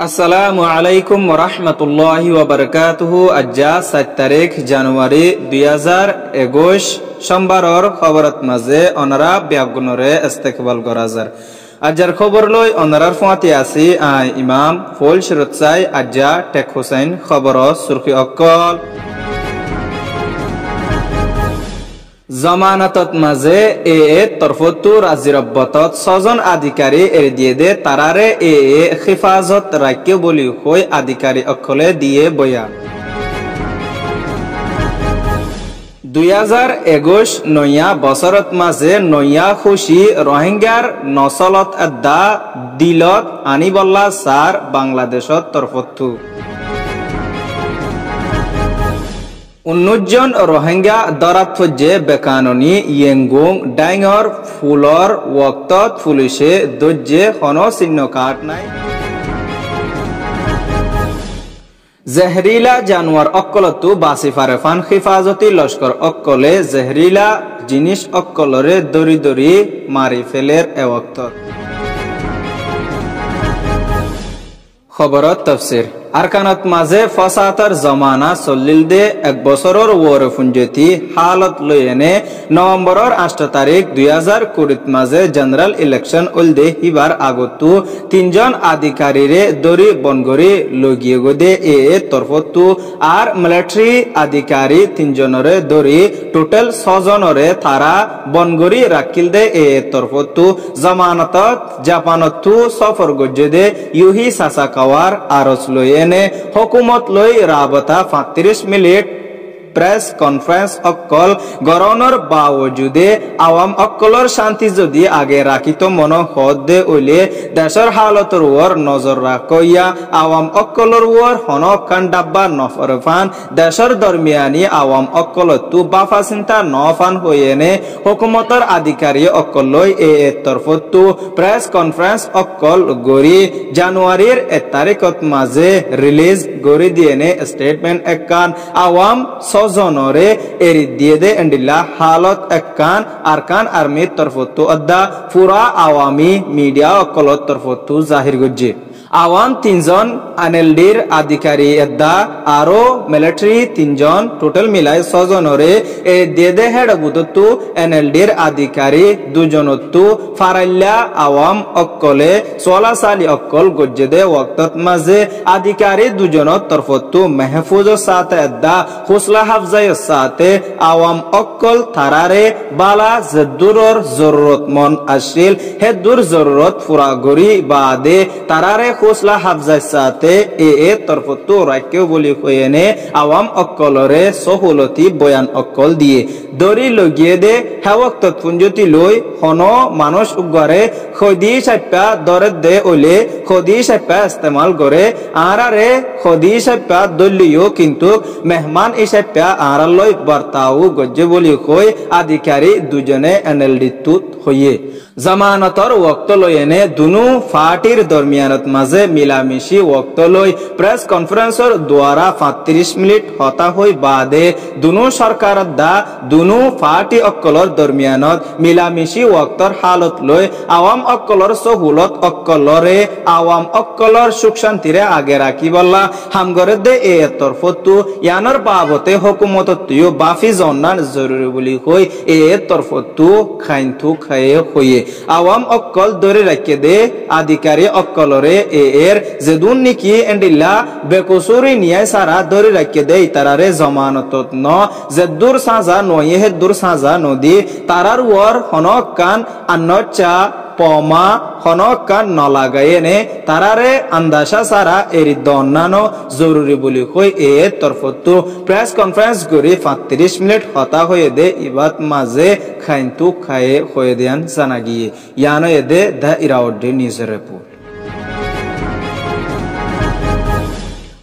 আসসালামু আলাইকুম ওয়া রাহমাতুল্লাহি ওয়া বারাকাতুহু। আজ্জা 7 তারিখ জানুয়ারি 2021 সোমবারর খবরত মাঝে অনারা ব্যাগুনরে ইস্তেকবাল গরাজার আজ্জার খবর লই অনারার ফাতি আছি ইমাম ফুল শিরতসাই আজ্জা টেক হোসেন খবর সুরখি অকল জমানতত মাঝে তরফতু রাজিরব্বতত 6 জন আধিকারী এর দিয়ে দে তারারে হেফাজত রাখে বলি হই আধিকারী অকলে দিয়ে বয়া 2021 নয়া বছরত মাঝে নয়া খুশি রোহিঙ্গার নসলত আদা দিলত আনিবল্লা সার বাংলাদেশত তরফতু 19 জন রোহিঙ্গা দরাত ফজ্জে বেকাননি ইয়েঙ্গুং ডাইঙর ফুলর ওয়াক্তত পুলিশে দজ্জে হন চিহ্ন কাট নাই জহরিলা জানোয়ার অক্কলতু বাসি ফারেফান হিফাজতি লস্কর অক্কলে জহরিলা জিনিস অক্কলরে দরি দরি মারি ফেলের এওয়াক্তত খবরত তফসির আরকানত মাঝে ফসাতার জমানা চলিল দে 1 বছরের ওরে ফুঞ্জতি হালত লয়েনে নভেম্বরের 8 তারিখ 2020 মাঝে জেনারেল ইলেকশন উল দে হিবার আগতু 3 জন আধিকারীরে দরি বনগরি লগিয়ে গদে তরফতু আর মিলিটারি আধিকারী 3 জনরে দরি টোটাল 6 জনরে তারা বনগরি রাখিল দে তরফতু জমানতত জাপানতু সফর গজ্জে দে ইউহি সাসাকাওয়ার আরস লয়ে হুকুমত লই রাবতা 35 মিনিট প্রেস কনফারেন্স অকল গরনের বাওজুদে আওয়াম অকলর শান্তি যদি আগে রাখিত মন হদ দে ওলে দেশের হালতর ওর নজর রাখইয়া আওয়াম অকলর ওর হনকান ডাব্বা নফরফান দেশের দরমিয়ানি আওয়াম অকলতু বাফা চিন্তা নফান হইয়েনে হুকুমতর আধিকারী অকল লই তরফতু প্রেস কনফারেন্স অকল গরি জানুয়ারির 1 তারিখত মাঝে রিলিজ গরি দিয়েনে স্টেটমেন্ট একান আওয়াম জনরে এরি দিয়ে দে এন্ডিল্লা হালত একান আরকান আর্মির তরফতু আদা পুরা আওয়ামী মিডিয়া অকলত তরফতু জাহির গজ্জে আওয়াম 3 জন আনএলডির আধিকারী আদা আরো মিলিটারি 3 জন টোটাল মিলাই 6 জনরে এ দিয়ে দে হেড গুততু এনএলডির আধিকারী 2 জনতু ফারাইল্লা আওয়াম অকলে 16 সালি অকল গজ্জে দে ওয়াক্তত মাঝে আধিকারী 2 জনত তরফতু মাহফুজ সাথে আদা হুসলা হাফজায় সাথে আওয়াম অকল থারারে বালা জদুরর জরুরত মন আসিল হে দূর জরুরত পুরা গরি বাদে তারারে হুসলা হাফজায় সাথে তরফতু রাখেও বলি কয়েনে আওয়াম অকলরে সহুলতি বয়ান অকল দিয়ে দরি লগিয়ে দে হেওয়াক্ত পুঞ্জতি লই হন মানুষ উগরে খদি সাপ্পা দরে দে ওলে খদি সাপ্পা ইস্তেমাল করে আরারে খদি সাপ্পা দলিও কিন্তু মেহমান ইসাপ্পা আরালই বার্তাও গজ্জে বলি কই আধিকারী 2 জনে এনএলডি তুত হইয়ে জামানতর ওয়াক্ত লয়েনে দুনু ফাটির দরমিয়ানত মাঝে মিলামিশি ওয়াক্ত লই প্রেস কনফারেন্সর দ্বারা 35 মিনিট হতা হই বাদে দুনু সরকার দা দুনু ফাটি অকলর দরমিয়ানত মিলামিশি ওয়াক্তর হালত লই আওয়াম অকলর সহুলত অকলরে আওয়াম অকলর সুখ শান্তিরে আগে রাখি বল্লা হামগরে দে তরফতু ইয়ানর বাবতে হুকুমত তুই বাফি জন্নান জরুরি বলি কই তরফতু খাইনথু খায়ে হইয়ে আওয়াম অকল ধরে রাখে দে আধিকারী অকলরে এর যেদুন নিকি এন্ডিল্লা বেকসুরি নিয়ে সারা ধরে রাখে দে তারারে জমানতত ন জেদুর সাজা নয়ে হে দূর সাজা নদী তারার ওর হনকান আন্নচা পমা হনকান নলাগায়েনে তারারে আন্দাসা সারা এরি দন্নানো জরুরি বলি কই তরফতু প্রেস কনফারেন্স করি 35 মিনিট হতা হয়ে দে ইবাত মাঝে খাইনতু খায়ে হয়ে দেন জানা গিয়ে ইয়ানো এদে দা ইরাউদ্দিন নিউজ রিপোর্ট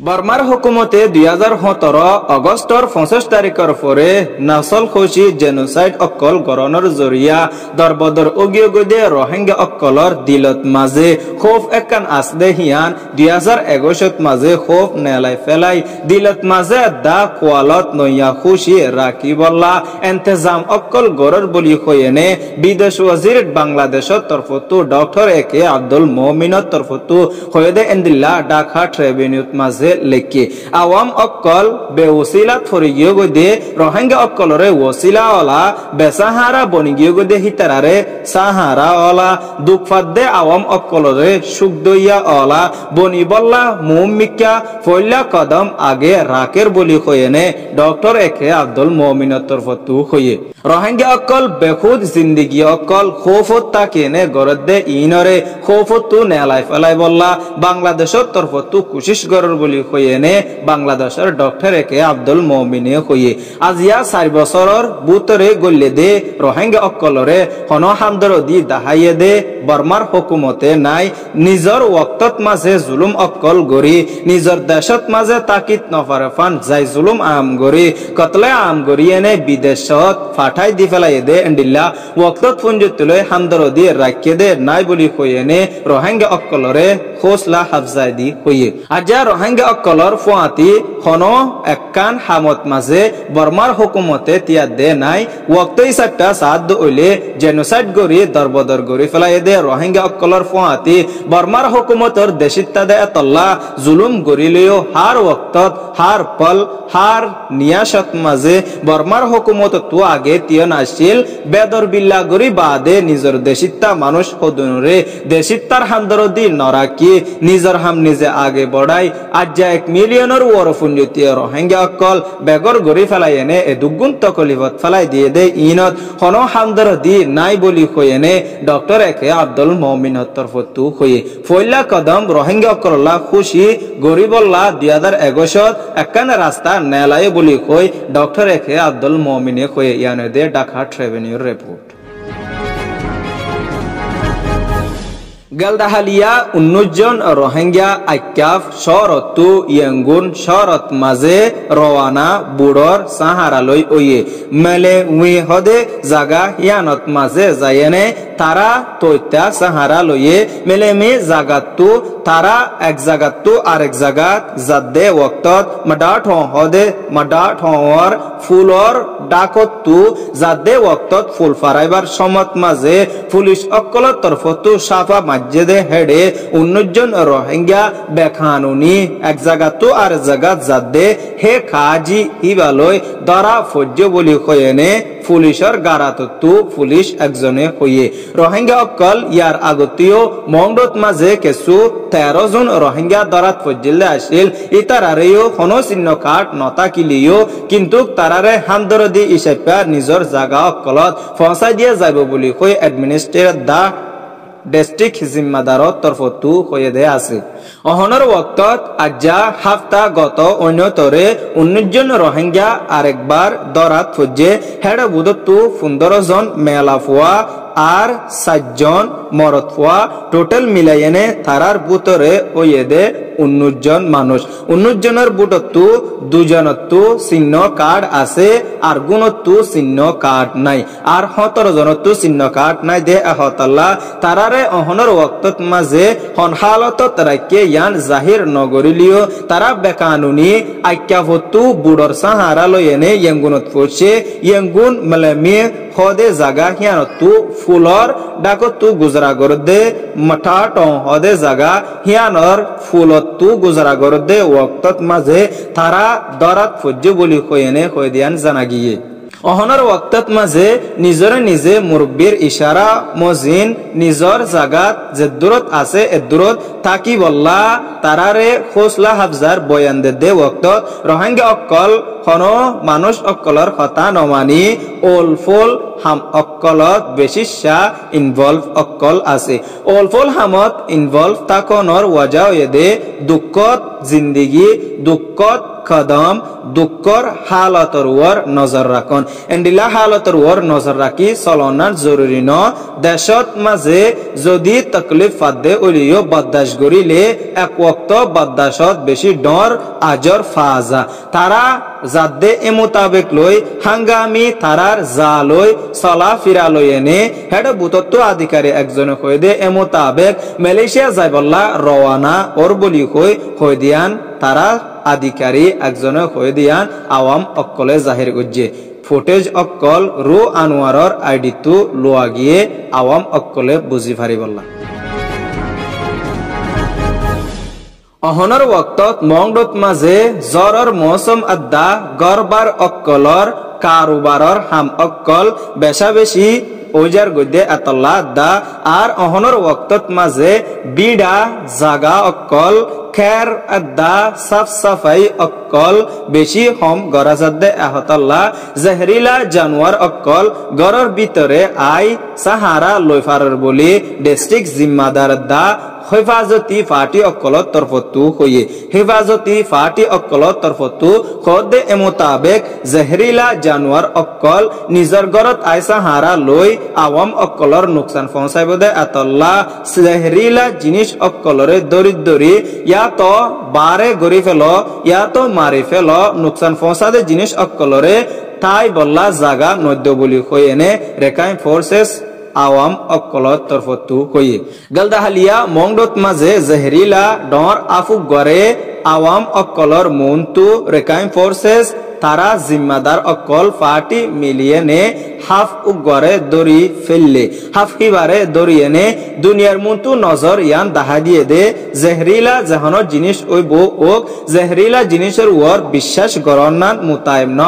বর্মার হুকুমতে 2017 অগস্টর 25 তারিখের পরে নাসল খুশি জেনোসাইড অকল গরণর জরিয়া দরবদর অগিয়গদে রোহিঙ্গা অকলর দিলত মাঝে খোফ একান আসদে হিয়ান 2021 মাঝে খোফ নেলাই ফেলাই দিলত মাঝে দা কোয়ালত নইয়া খুশি রাখি বল্লা ইন্তজাম অকল গরর বলি হয়েনে বিদেশ ওয়াজির বাংলাদেশের তরফতু ডক্টর একে আব্দুল মোমিনের তরফতু হয়েদে এন্দিল্লা ঢাকা ট্রিবিউনত মাঝে লেখি আওয়াম অকল বেউসিলা থরিগিও গদে রোহিঙ্গা অকলরে ওসিলা ওলা বেসাহারা বনিগিও গদে হিতারারে সাহারা ওলা দুঃফাদ্দে আওয়াম অকলরে সুখদইয়া ওলা বনিবল্লা মুমিকা ফইলা কদম আগে রাকের বলি হয়েনে ডক্টর একে আব্দুল মোমিনের তরফতু হয়ে রোহিঙ্গা অকল বেখুদ জিন্দিগি অকল খৌফত তাকেনে গরদে ইনরে খৌফতু নেলাই ফেলাই বল্লা বাংলাদেশের তরফতু কুশিশ গরর বলি হয়েনে বাংলাদেশের ডক্টর একে আব্দুল মোমিনে হয়ে আজিয়া 4 বছরের বুতরে গল্লে দে রোহিঙ্গা অকলরে হন হামদরদি দাহাইয়ে দে বর্মার হুকুমতে নাই নিজর ওয়াক্তত মাঝে জুলুম অকল গরি নিজর দেশত মাঝে তাকিত নফারে ফান যাই জুলুম আম গরি কতলে আম গরি এনে বিদেশত ফাটাই দি ফেলাই দে এন্ডিল্লা ওয়াক্তত ফুঞ্জতুলে হামদরদি রাখিয়ে দে নাই বলি হয়েনে রোহিঙ্গা অকলরে খোসলা হাফজাই দি হয়ে আজা রোহিঙ্গা অকলর ফুয়াতি হন একান হামত মাঝে বর্মার হুকুমতে তিয়া দে নাই ওয়াক্ত হিসাবটা সাদ ওইলে জেনোসাইড গরি দরবদর গরি ফেলাই দে রোহিঙ্গা অকলর ফুয়াতি বর্মার হুকুমতর দেশিত্তা দে এতল্লা জুলুম গরিলেও হার ওয়াক্তত হার পল হার নিয়াসত মাঝে বর্মার হুকুমত তো আগে তিয়ন আসছিল বেদর বিল্লা গরি বাদে নিজর দেশিত্তা মানুষ হদুনরে দেশিত্তার হামদরদি নরাকি নিজর হাম নিজে আগে বড়াই আজ্জা 1 মিলিয়নের ওরফুঞ্জতীয় রোহিঙ্গা অকল বেগর গরি ফেলাই এনে এ দুগুণ তকলিফত ফেলাই দিয়ে দে ইনত হন হামদরদি নাই বলি হয়েনে ডক্টর একে আব্দুল মোমিনের তরফতু হয়ে ফইলা কদম রোহিঙ্গা অকল্লা খুশি গরিবল্লা 2021 একান রাস্তা নেলাই বলি কই ডক্টর একে আব্দুল মোমিনে হয়ে ইয়ানে দে ঢাকা ট্রিবিউনের রিপোর্ট গলদাহালিয়া 19 জন রোহিঙ্গা আক্কাফ শরতু ইয়াঙ্গুন শরত মাঝে রওয়ানা বুড়র সাহারালই ওয়ে মেলে উই হদে জাগা ইয়ানত মাঝে যায়নে তারা তৈতা সাহারা লইয়ে মেলে মে জাগাতু তারা এক জাগাতু আরেক জাগাত জাদে ওয়াক্তত মাডাট হদে মাডাট হওয়ার ফুলর ডাকতু জাদে ওয়াক্তত ফুল ফারাইবার সমত মাঝে পুলিশ অকলত তরফতু সাফা মসজিদে হেডে 19 জন রোহিঙ্গা বেকানুনি এক জাগাতু আর জাগাত জাদে হে খাজি ইবালয় দরা ফজ্জ বলি কয়েনে পুলিশের গারাতু পুলিশ একজনে হয়ে রোহিঙ্গা অকল ইয়ার আগতীয় মংডত মাঝে কেসু 13 জন রোহিঙ্গা দরাত ফজ্জিলে আসিল ইতারারেও কোনো চিহ্ন কাট নতা কিলিও কিন্তু তারারে হামদরদি ইসেপা নিজর জাগা অকলত ফসাই দিয়ে যাব বলি কই অ্যাডমিনিস্ট্রেটর দা ডিস্ট্রিক্ট জিম্মাদারত তরফতু হয়ে দে আছে অহনর ওয়াক্তত আজ্জা হাফতা গত অন্যতরে 19 জন রোহিঙ্গা আরেকবার দরাত ফজ্জে হেড বুদতু 15 জন মেলাফুয়া আর 7 জন মরতফুয়া টোটাল মিলাইনে তারার বুতরে ওয়েদে 19 জন মানুষ 19 জনের বুটতু 2 জনতু চিহ্ন কার্ড আছে আর গুণতু চিহ্ন কার্ড নাই আর 17 জনতু চিহ্ন কার্ড নাই দে আহতাল্লাহ তারারে অহনর ওয়াক্তত মাঝে হন হালতত রাখে ইয়ান জাহির নগরিলিও তারা বেকানুনি আক্কাফতু বুড়র সাহারা লয়েনে ইয়াঙ্গুনত পড়ছে ইয়াঙ্গুন মলমে হদে জাগা হিয়ানতু ফুলর ডাকতু গুজরা গরদে মঠাট হদে জাগা হিয়ানর ফুলতু গুজরা গরদে ওয়াক্তত মাঝে তারা দরাত ফজ্জ বলি কয়েনে কয় দিয়ান জানা গিয়ে অহনর ওয়াক্তত মাঝে নিজরে নিজে মুরব্বীর ইশারা মজিন নিজর জাগাত যে দূরত আছে এ দূরত থাকি বল্লা তারারে খোসলা হাফজার বয়ান দে ওয়াক্তত রোহিঙ্গা অকল হন মানুষ অকলর কথা নমানি ওলফুল হাম অকলত বেশিশা ইনভলভ অকল আছে ওলফুল হামত ইনভলভ তাকনর ওয়াজা এদে দুঃখত জিন্দিগি দুঃখত কদম দুঃখর হালতর ওর নজর রাখন এন্ডিলা হালতর ওর নজর রাখি চলনার জরুরি ন দেশত মাঝে যদি তকলিফ ফাদে ওলিও বদাস গরিলে এক ওক্ত বদাসত বেশি ডর আজর ফাজা তারা যাদে এ মোতাবেক লই হাঙ্গামি তারার যা লই চলা ফিরা লই এনে হেড বুতত্ব আধিকারী একজনে কই দে এ মোতাবেক মালয়েশিয়া যাইবল্লা রওয়ানা ওর বলি কই দিয়ান তারা আধিকারী একজনে কই দিয়ান আওয়াম অক্কলে জাহির গজ্জে ফুটেজ অক্কল রু আনোয়ারর আইডি তু লোয়া গিয়ে আওয়াম অক্কলে বুঝি ফারি বললা অহনৰ ওয়াক্তত মংডত মাঝে জ্বৰৰ মৌসুম আদ্দা গরবার অক্কলর কারোবারর হাম অক্কল বেশা বেশি ওইজার গদ্যে আতল্লা আদ্দা আর অহনৰ ওয়াক্তত মাঝে বিড়া জাগা অক্কল খের আদ্দা সাফ সাফাই অক্কল বেশি হম গরাজাদ্দে আহতাল্লা জহরিলা জানোয়ার অক্কল গরর ভিতরে আই সাহারা লইফারর বলি ডিস্ট্রিক্ট জিম্মাদার আদ্দা হেফাজতি ফাটি অক্কলত তরফতু হইয়ে হেফাজতি ফাটি অক্কলত তরফতু খদে এ মোতাবেক জহরিলা জানোয়ার অক্কল নিজর গরত আইসা হারা লই আওয়াম অক্কলর নুকসান পৌঁছাইব দে আতল্লা জহরিলা জিনিস অক্কলরে দরিদ্রি ইয়া তো বারে গরি ফেল ইয়া তো মারি ফেল নুকসান পৌঁছা দে জিনিস অক্কলরে তাই বল্লা জাগা নদ্য বলি হই এনে রেকাইম ফোর্সেস আওয়াম অক্কলত তরফতু হইয়ে গলদাহালিয়া মংডত মাঝে জহরিলা ডর আফুক গরে আওয়াম অক্কলর মন্তু রেকাইম ফোর্সেস তারা জিম্মাদার অক্কল পার্টি মিলিয়ে নে হাফ উগরে দড়ি ফেললে হাফ হিবারে দড়িয়ে নে দুনিয়ার মন্তু নজর ইয়ান দাহা দিয়ে দে জহরিলা জাহানোর জিনিস ওই বউ ওক জহরিলা জিনিসের ওর বিশ্বাস গরনান মুতায়েম ন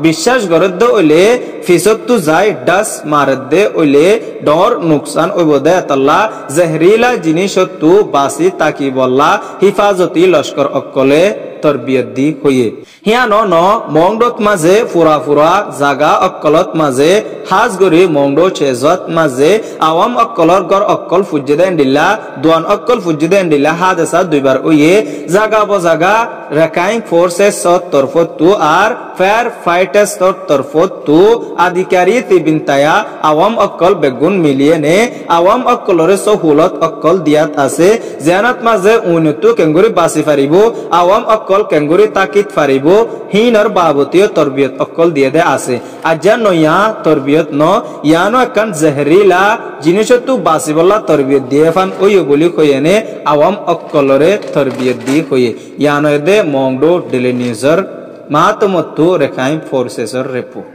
বিশ্বাস গরদ ওইলে ফিসত্তু যায় ডাস মারদ দে ওইলে ডর নুকসান ওই বোধে আতাল্লা জহরিলা জিনিসত্তু বাসি তাকি বল্লা হিফাজতি লস্কর অক্কলে তরবিয়ত দি হইয়ে হিয়ানো ন মংডত মাঝে ফুরা ফুরা জাগা অক্কলত মাঝে হাজ গরি মংডো চেজত মাঝে আওয়াম অক্কলর গর অক্কল ফুজ্জে দেন দিল্লা দুয়ান অক্কল ফুজ্জে দেন দিল্লা হাদেসা দুইবার ওইয়ে জাগা বজাগা রেকাইং ফোর্সেস তরফতু আর ফায়ার ফাইটার্স তরফতু আধিকারী তিবিনতায়া আওয়াম অক্কল বেগুন মিলিয়ে নে আওয়াম অক্কলরে সহুলত অক্কল দিয়াত আছে জানাত মাঝে উন্নতু কেঙ্গুরি বাসি ফারিব আওয়াম অক্কল কেঙ্গুরি তাকিদ ফারিব হিনর বাবতীয় তরবিয়ত অক্কল দিয়ে দে আছে আজ্জা নয়া তরবিয়ত ন ইয়ানো একখান জহরিলা জিনিসতু বাসিবল্লা তরবিয়ত দিয়ে ফান ওই বলি কইনে আওয়াম অক্কলরে তরবিয়ত দি কইয়ে ইয়ানো দে মংডো ডেলি নিউজর মাতমত্তু রেখাইম ফোর্সেসর রিপোর্ট।